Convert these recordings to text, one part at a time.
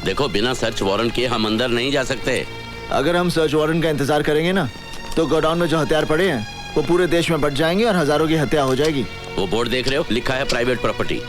देखो, बिना search warrant के हम अंदर नहीं जा सकते। अगर हम सर्च वारंट का इंतजार करेंगे ना, तो गोडाउन में जो हथियार पड़े हैं वो पूरे देश में बट जाएंगे और हजारों की हत्या हो जाएगी। वो बोर्ड देख रहे हो, लिखा है प्राइवेट प्रॉपर्टी।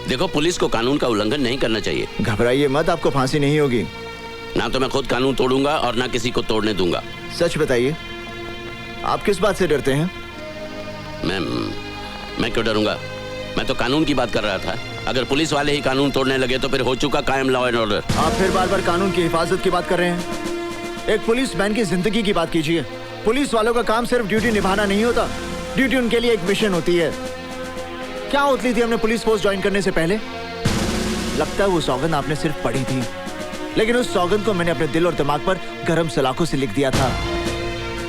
देखो, पुलिस को कानून का उल्लंघन नहीं करना चाहिए। घबराइए मत, आपको फांसी नहीं होगी। ना तो मैं खुद कानून तोड़ूंगा और ना किसी को तोड़ने दूंगा। सच बताइए, आप किस बात से डरते हैं? मैं क्यों डरूंगा? मैं तो कानून की बात कर रहा था। अगर पुलिस वाले ही कानून तोड़ने लगे तो फिर हो चुका कायम लॉ एंड ऑर्डर। आप फिर बार बार कानून की हिफाजत की बात कर रहे हैं। एक पुलिसमैन की जिंदगी की बात कीजिए। पुलिस वालों का काम सिर्फ ड्यूटी निभाना नहीं होता, ड्यूटी उनके लिए एक मिशन होती है। क्या उतली थी हमने पुलिस फोर्स ज्वाइन करने से पहले? लगता है वो सौगंध आपने सिर्फ पढ़ी थी, लेकिन उस सौगंध को मैंने अपने दिल और दिमाग पर गरम सलाखों से लिख दिया था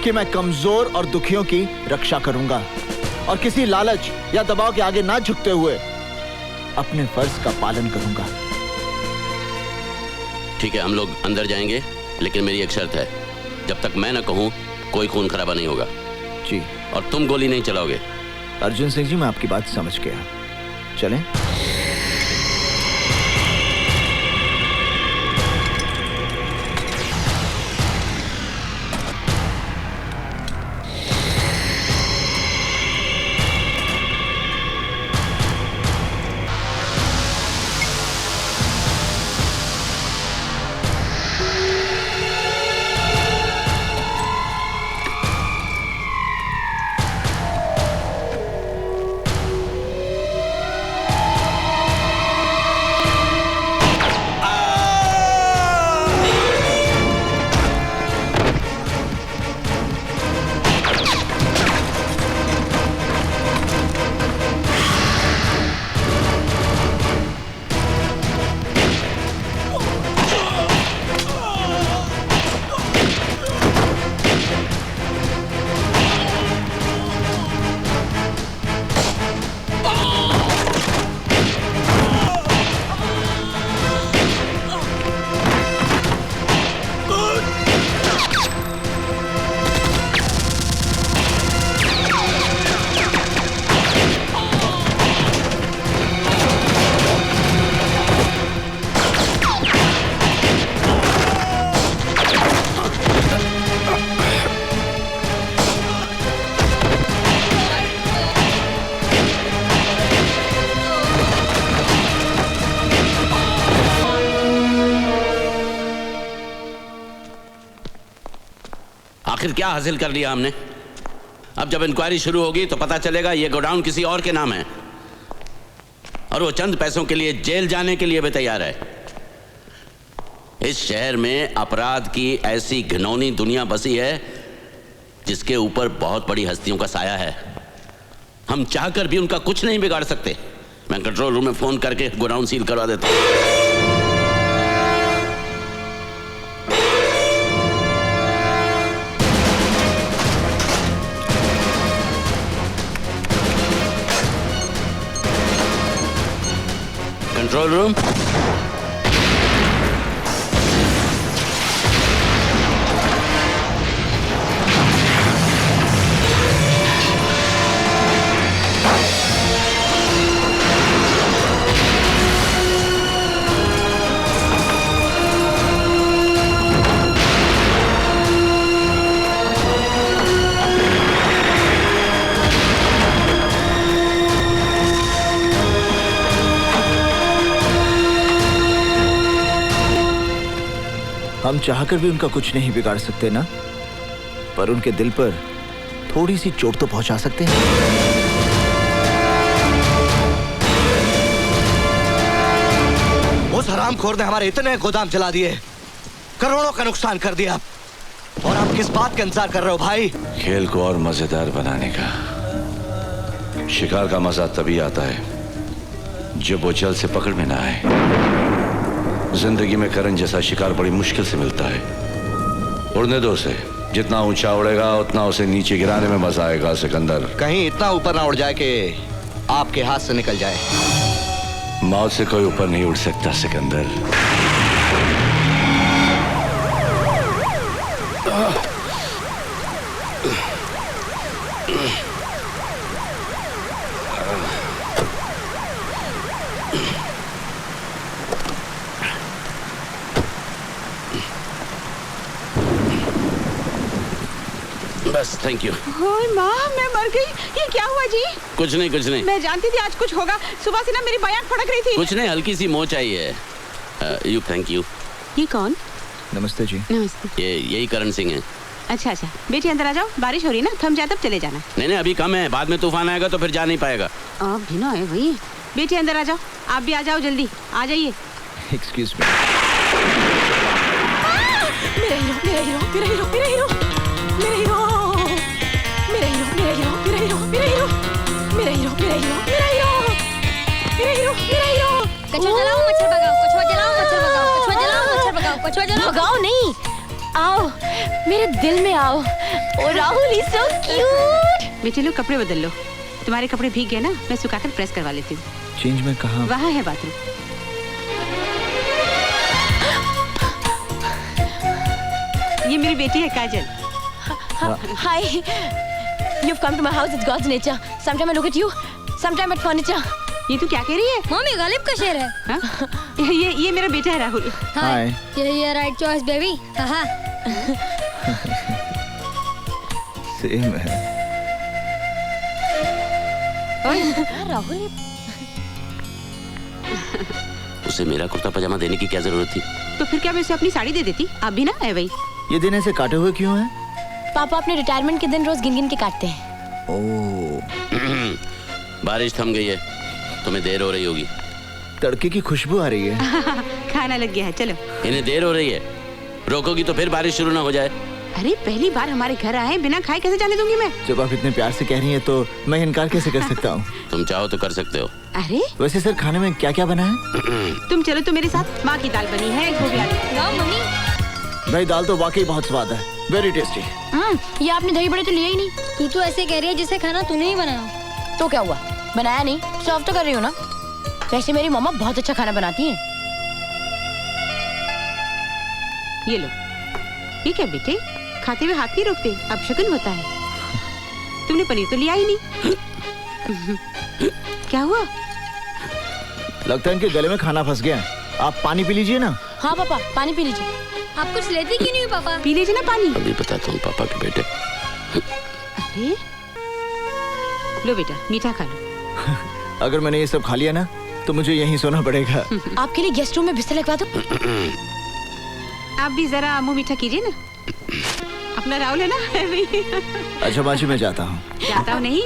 कि मैं कमजोर और दुखियों की रक्षा करूंगा और किसी लालच या दबाव के आगे ना झुकते हुए अपने फर्ज का पालन करूंगा। ठीक है, हम लोग अंदर जाएंगे, लेकिन मेरी एक शर्त है। जब तक मैं ना कहूं, कोई खून खराबा नहीं होगा। जी। और तुम गोली नहीं चलाओगे। अर्जुन सिंह जी, मैं आपकी बात समझ गया। चलें? आखिर क्या हासिल कर लिया हमने? अब जब इंक्वायरी शुरू होगी तो पता चलेगा ये गोडाउन किसी और के नाम है और वो चंद पैसों के लिए जेल जाने के लिए भी तैयार है। इस शहर में अपराध की ऐसी घिनौनी दुनिया बसी है जिसके ऊपर बहुत बड़ी हस्तियों का साया है। हम चाहकर भी उनका कुछ नहीं बिगाड़ सकते। मैं कंट्रोल रूम में फोन करके गोडाउन सील करवा देता हूं। कंट्रोल रूम, हम चाहकर भी उनका कुछ नहीं बिगाड़ सकते ना, पर उनके दिल पर थोड़ी सी चोट तो पहुंचा सकते हैं। उस हरामखोर ने हमारे इतने गोदाम जला दिए, करोड़ों का नुकसान कर दिया, और आप किस बात का इंतजार कर रहे हो भाई? खेल को और मजेदार बनाने का। शिकार का मजा तभी आता है जब वो जल से पकड़ में ना आए। जिंदगी में करण जैसा शिकार बड़ी मुश्किल से मिलता है। उड़ने दो उसे, जितना ऊंचा उड़ेगा उतना उसे नीचे गिराने में मजा आएगा सिकंदर। कहीं इतना ऊपर ना उड़ जाए कि आपके हाथ से निकल जाए। मौत से कोई ऊपर नहीं उड़ सकता सिकंदर। बस थैंक यू। ओए माँ, मैं मर गई। ये क्या हुआ जी? कुछ नहीं कुछ नहीं। मैं जानती थी आज कुछ होगा। सुबह से ना मेरी बयान फड़क रही थी। कुछ नहीं, हल्की सी मोच आई है। You thank you. ये कौन? नमस्ते जी। नमस्ते। यही करण सिंह है। अच्छा अच्छा, बेटी अंदर आ जाओ। बारिश हो रही है ना, थम जाए तब चले जाना। नहीं अभी कम है, बाद में तूफान आएगा तो फिर जा नहीं पाएगा। आप भी ना है वही। बेटी अंदर आ जाओ। आप भी आ जाओ, जल्दी आ जाइए। Excuse me. मेरा हीरो, मेरा हीरो, मेरा हीरो, मेरा हीरो, मेरा हीरो, मेरा हीरो, मेरा हीरो, मेरा हीरो, मेरा हीरो, मेरा हीरो, मेरा हीरो, मेरा हीरो, मेरा हीरो, मेरा हीरो। कछुआ जलाओ, मच्छर भगाओ, कछुआ जलाओ, मच्छर भगाओ, कछुआ जलाओ, मच्छर भगाओ, कछुआ जलाओ। भगाओ नहीं, आओ मेरे दिल में आओ। ओ राहुल इज सो क्यूट। बेटे लो, कपड़े बदल लो। तुम्हारे कपड़े भीग गए ना, मैं सुखाकर प्रेस करवा लेती हूँ। चेंज में कहाँ? वहाँ है बाथरूम। ये मेरी बेटी है काजल। Hi, you've come to my house. It's God's nature. Sometime I look at you, sometime at furniture. ये तू क्या कह रही है? मम्मी गालिब का शेर है। हाँ? ये मेरा बेटा है राहुल। हाय। यही है राइट चॉइस बेबी। हाँ। सेम है। राहुल उसे मेरा कुर्ता पजामा देने की क्या जरूरत थी? तो फिर क्या मैं उसे अपनी साड़ी दे देती? आप भी ना है भाई। ये दिन ऐसे काटे हुए क्यों हैं? पापा अपने रिटायरमेंट के दिन रोज गिन गिन के काटते हैं। ओह, बारिश थम गई है, तुम्हें देर हो रही होगी। तड़के की खुशबू आ रही है। खाना लग गया है, चलो। इन्हें देर हो रही है, रोकोगी तो फिर बारिश शुरू ना हो जाए। अरे पहली बार हमारे घर आए, बिना खाए कैसे जाने दूंगी मैं? जब आप इतने प्यार से कह रही हैं तो मैं इनकार कैसे कर सकता हूँ? तुम चाहो तो कर सकते हो। अरे वैसे सर खाने में क्या क्या बना है? तुम चलो तो मेरे साथ। माँ की दाल बनी है, गोभी आलू। गाओ मम्मी। भाई दाल तो वाकई बहुत स्वाद है, वेरी टेस्टी। ये आपने दही बड़े तो लिए ही नहीं। तू तो ऐसे कह रही है जिसे खाना तूने ही बनाया। तो क्या हुआ, बनाया नहीं, सर्व तो कर रही हूँ ना। वैसे मेरी मम्मा बहुत अच्छा खाना बनाती हैं। ये लो। ये क्या बेटे, खाते हुए हाथ नहीं रोकते, अब शगुन होता है। तुमने पनीर तो लिया ही नहीं। क्या हुआ? लगता है इनके गले में खाना फंस गया है। आप पानी पी लीजिए ना। हाँ पापा, पानी पी लीजिए। आप कुछ लेते क्यों नहीं हो पापा? पी लीजिए ना पानी। अभी बताता हूँ पापा के बेटे। अरे लो बेटा, मीठा खा लो। अगर मैंने ये सब खा लिया ना तो मुझे यहीं सोना पड़ेगा। आपके लिए गेस्ट रूम में बिस्तर लगवा दूं? आप भी जरा मुंह मीठा कीजिए ना। अपना राहुल है ना, है भी। अच्छा बाजी मैं जाता हूँ। जाता हूँ नहीं,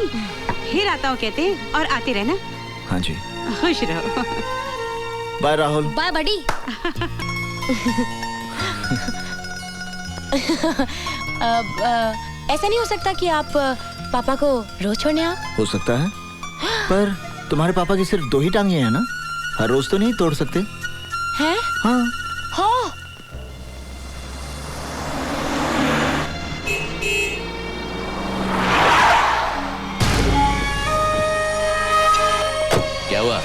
फिर आता हूँ कहते हैं, और आते रहना। हाँ जी, खुश रहो। बाय राहुल। Bye buddy. ऐसा नहीं हो सकता कि आप पापा को रोज छोड़ने आओ? हो सकता है, पर तुम्हारे पापा की सिर्फ 2 ही टांगे हैं ना, हर रोज तो नहीं तोड़ सकते। हैं? हाँ। हाँ। क्या हुआ?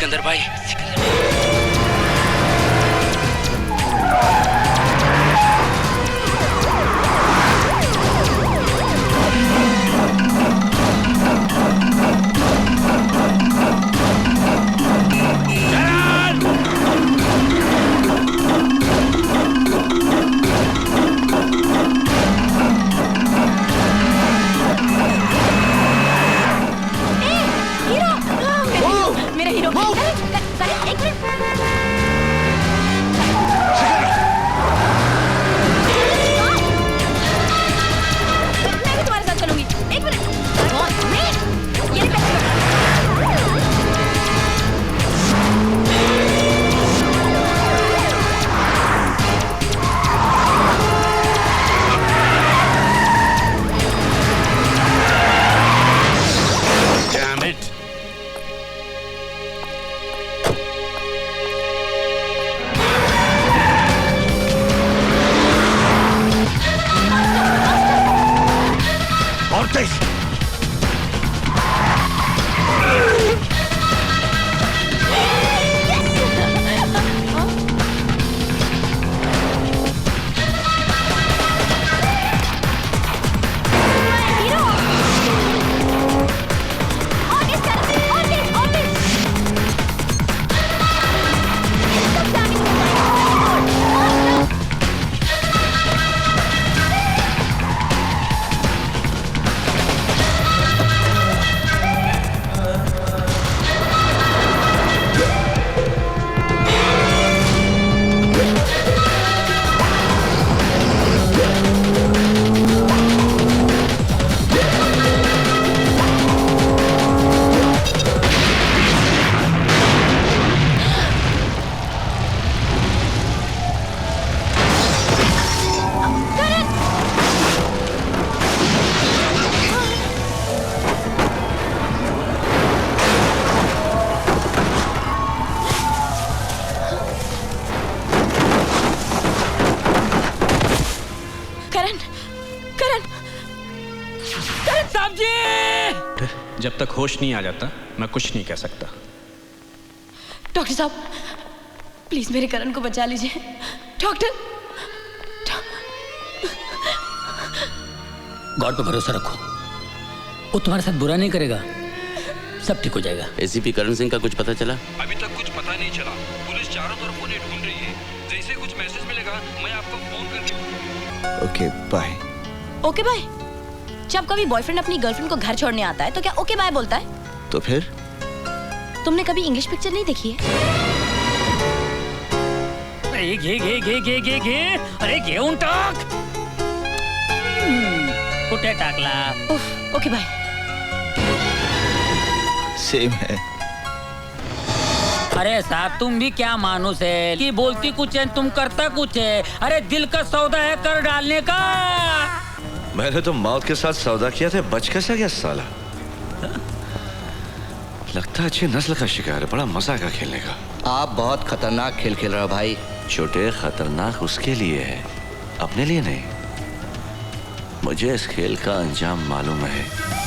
सिकंदर भाई, मेरा हीरो। करण, एक मिनट। मैं भी तुम्हारे साथ चलूंगी। एक मिनट। ये नहीं पैसे। Damn it! और तेज। जब तक होश नहीं आ जाता मैं कुछ नहीं कह सकता। डॉक्टर साहब, प्लीज मेरे करण को बचा लीजिए। डॉक्टर, गॉड पे भरोसा रखो, वो तुम्हारे साथ बुरा नहीं करेगा, सब ठीक हो जाएगा। एसीपी करण सिंह का कुछ पता चला? अभी तक कुछ पता नहीं चला। पुलिस चारों तरफ उन्हें ढूंढ रही है। जैसे कुछ मैसेज मिलेगा मैं आपको फोन करके। Okay bye. Okay bye? जब कभी बॉयफ्रेंड अपनी गर्लफ्रेंड को घर छोड़ने आता है तो क्या ओके बाय बोलता है? तो फिर? तुमने कभी इंग्लिश पिक्चर नहीं देखी है? अरे घेऊन टाक। कुठे टाकला? Okay bye. सेम है। अरे साहब तुम भी क्या मानुस है कि बोलती कुछ है तुम करता कुछ है। अरे दिल का सौदा है कर डालने का। मैंने तो मौत के साथ सौदा किया था, बच कैसा गया साला। लगता है अच्छी नस्ल का शिकार है, बड़ा मजा आएगा खेलने का। आप बहुत खतरनाक खेल खेल रहे हो भाई। छोटे खतरनाक उसके लिए है, अपने लिए नहीं। मुझे इस खेल का अंजाम मालूम है।